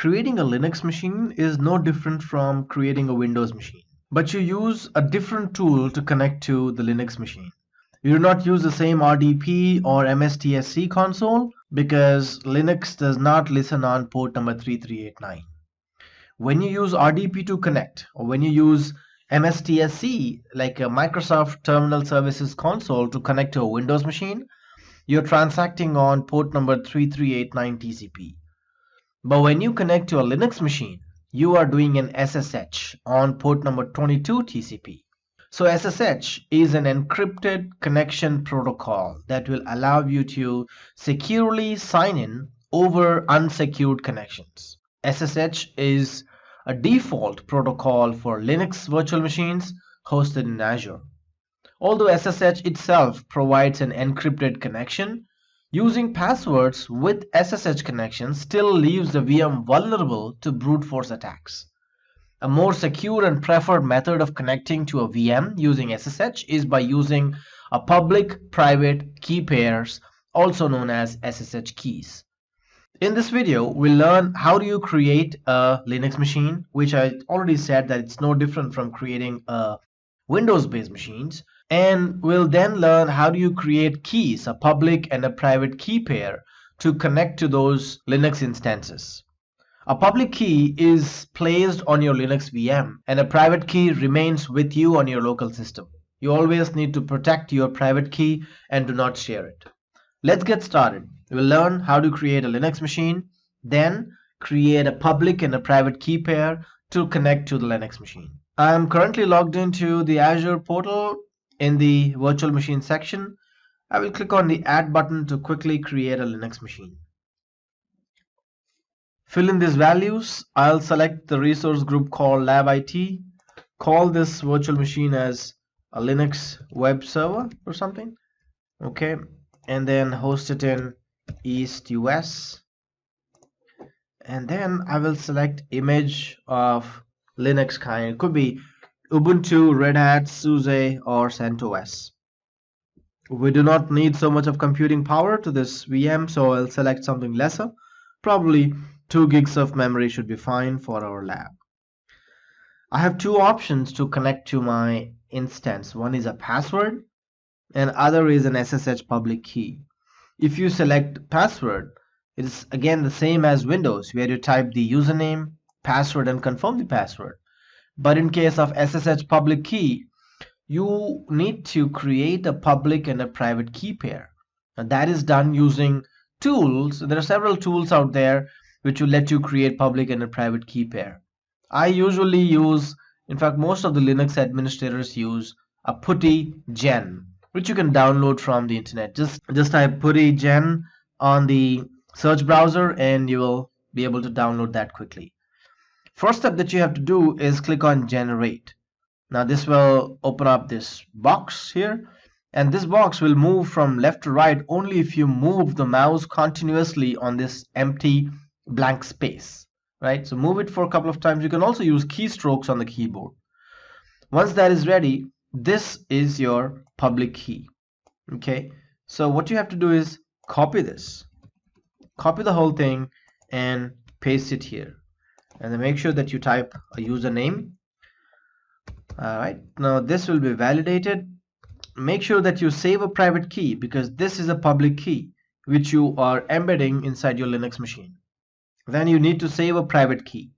Creating a Linux machine is no different from creating a Windows machine, but you use a different tool to connect to the Linux machine. You do not use the same RDP or MSTSC console because Linux does not listen on port number 3389. When you use RDP to connect, or when you use MSTSC, like a Microsoft Terminal Services Console, to connect to a Windows machine, you're transacting on port number 3389 TCP. But when you connect to a Linux machine, you are doing an SSH on port number 22 TCP. So SSH is an encrypted connection protocol that will allow you to securely sign in over unsecured connections. SSH is a default protocol for Linux virtual machines hosted in Azure. Although SSH itself provides an encrypted connection, using passwords with SSH connection still leaves the VM vulnerable to brute force attacks. A more secure and preferred method of connecting to a VM using SSH is by using a public-private key pairs, also known as SSH keys. In this video, we'll learn how do you create a Linux machine, which I already said that it's no different from creating a Windows-based machines. And we'll then learn how do you create keys, a public and a private key pair, to connect to those Linux instances. A public key is placed on your Linux VM and a private key remains with you on your local system. You always need to protect your private key and do not share it. Let's get started. We'll learn how to create a Linux machine, then create a public and a private key pair to connect to the Linux machine. I'm currently logged into the Azure portal. In the virtual machine section, I will click on the add button to quickly create a Linux machine. Fill in these values. I'll select the resource group called Lab IT. Call this virtual machine as a Linux web server or something. Okay, and then host it in East US. And then I will select image of Linux kind. It could be Ubuntu, Red Hat, SUSE, or CentOS. We do not need so much of computing power to this VM, so I'll select something lesser. Probably 2 gigs of memory should be fine for our lab. I have two options to connect to my instance. One is a password and other is an SSH public key. If you select password, it is again the same as Windows, where you type the username, password, and confirm the password. But in case of SSH public key, you need to create a public and a private key pair. And that is done using tools. There are several tools out there which will let you create public and a private key pair. I usually use, in fact, most of the Linux administrators use a PuTTY Gen, which you can download from the internet. Just type PuTTY Gen on the search browser and you will be able to download that quickly. First step that you have to do is click on generate. Now this will open up this box here, and this box will move from left to right only if you move the mouse continuously on this empty blank space, right? So move it for a couple of times. You can also use keystrokes on the keyboard. Once that is ready, this is your public key. Okay, so what you have to do is copy this, copy the whole thing and paste it here. And then make sure that you type a username. Alright, now this will be validated. Make sure that you save a private key because this is a public key which you are embedding inside your Linux machine. Then you need to save a private key.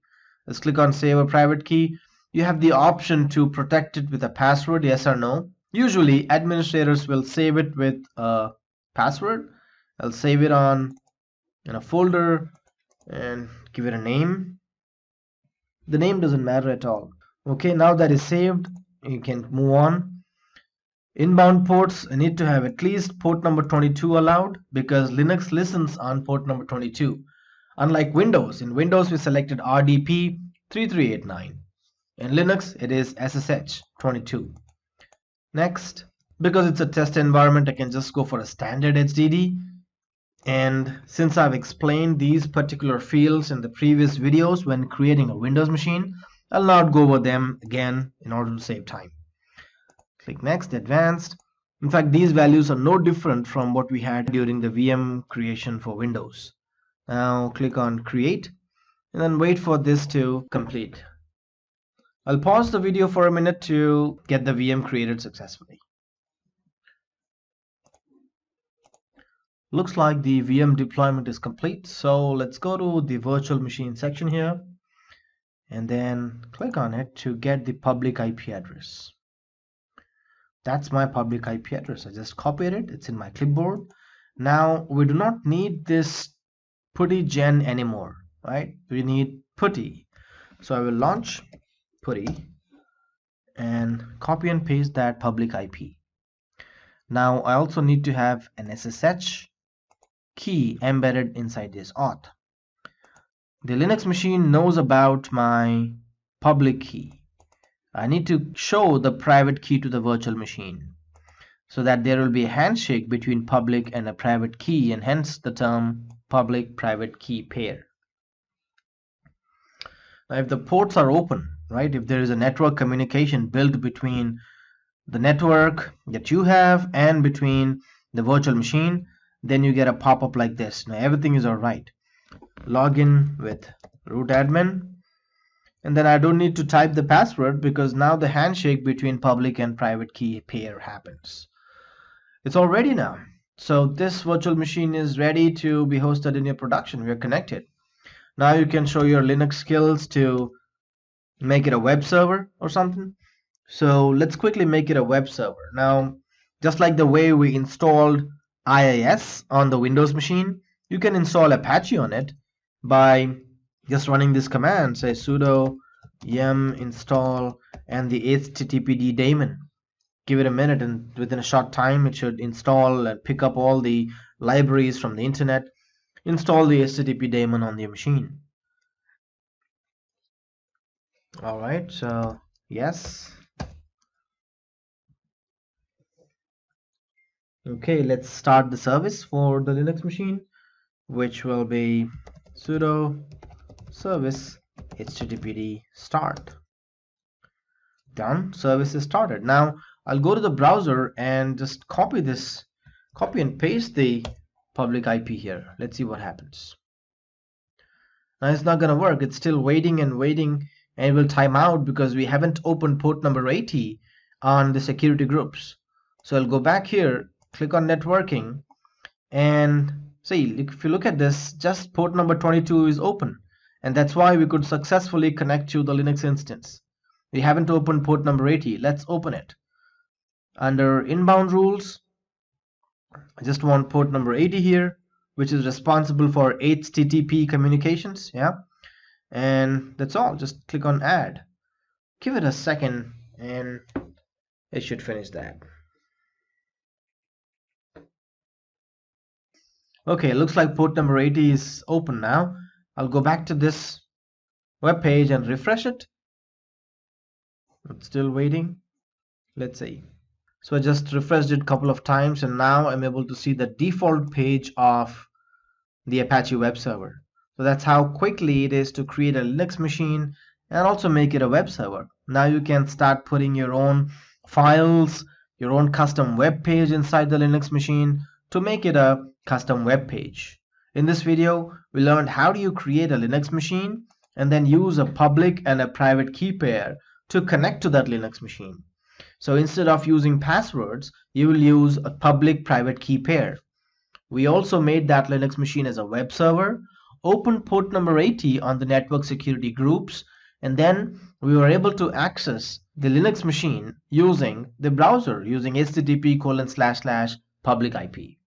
Let's click on save a private key. You have the option to protect it with a password, yes or no. Usually administrators will save it with a password. I'll save it in a folder and give it a name. The name doesn't matter at all. Okay, now that is saved, you can move on. Inbound ports need to have at least port number 22 allowed because Linux listens on port number 22. Unlike Windows, in Windows we selected RDP 3389. In Linux it is SSH 22. Next, because it's a test environment, I can just go for a standard HDD. And since I've explained these particular fields in the previous videos when creating a Windows machine, I'll not go over them again in order to save time. Click next, advanced. In fact, these values are no different from what we had during the VM creation for Windows. Now click on create and then wait for this to complete. I'll pause the video for a minute to get the VM created successfully. Looks like the VM deployment is complete, so let's go to the virtual machine section here and then click on it to get the public IP address. That's my public IP address. I just copied it. It's in my clipboard. Now we do not need this putty gen anymore, right? We need putty. So I will launch putty and copy and paste that public IP. Now I also need to have an SSH key embedded inside this auth. The Linux machine knows about my public key. I need to show the private key to the virtual machine so that there will be a handshake between public and a private key, and hence the term public private key pair. Now if the ports are open, right, if there is a network communication built between the network that you have and between the virtual machine, then you get a pop-up like this. Now everything is all right. Login with root admin, and then I don't need to type the password because now the handshake between public and private key pair happens. It's all ready now. So this virtual machine is ready to be hosted in your production. We are connected. Now you can show your Linux skills to make it a web server or something. So let's quickly make it a web server. Now, just like the way we installed IIS on the Windows machine, you can install Apache on it by just running this command, say sudo yum install and the httpd daemon. Give it a minute, and within a short time it should install and pick up all the libraries from the internet. Install the http daemon on your machine. Alright, so yes. Okay, let's start the service for the Linux machine, which will be sudo service httpd start. Done. Service is started. Now I'll go to the browser and just copy and paste the public IP here. Let's see what happens. Now it's not gonna work. It's still waiting and waiting, and it will time out because we haven't opened port number 80 on the security groups. So I'll go back here, click on networking, and see, if you look at this, just port number 22 is open, and that's why we could successfully connect to the Linux instance. We haven't opened port number 80. Let's open it. Under inbound rules, I just want port number 80 here, which is responsible for HTTP communications. Yeah, and that's all. Just click on add. Give it a second and it should finish that. Okay, looks like port number 80 is open now. I'll go back to this web page and refresh it. It's still waiting. Let's see. So I just refreshed it a couple of times, and now I'm able to see the default page of the Apache web server. So that's how quickly it is to create a Linux machine and also make it a web server. Now you can start putting your own files, your own custom web page inside the Linux machine to make it a custom web page. In this video, we learned how do you create a Linux machine and then use a public and a private key pair to connect to that Linux machine. So instead of using passwords, you will use a public private key pair. We also made that Linux machine as a web server, opened port number 80 on the network security groups, and then we were able to access the Linux machine using the browser using http:// public IP.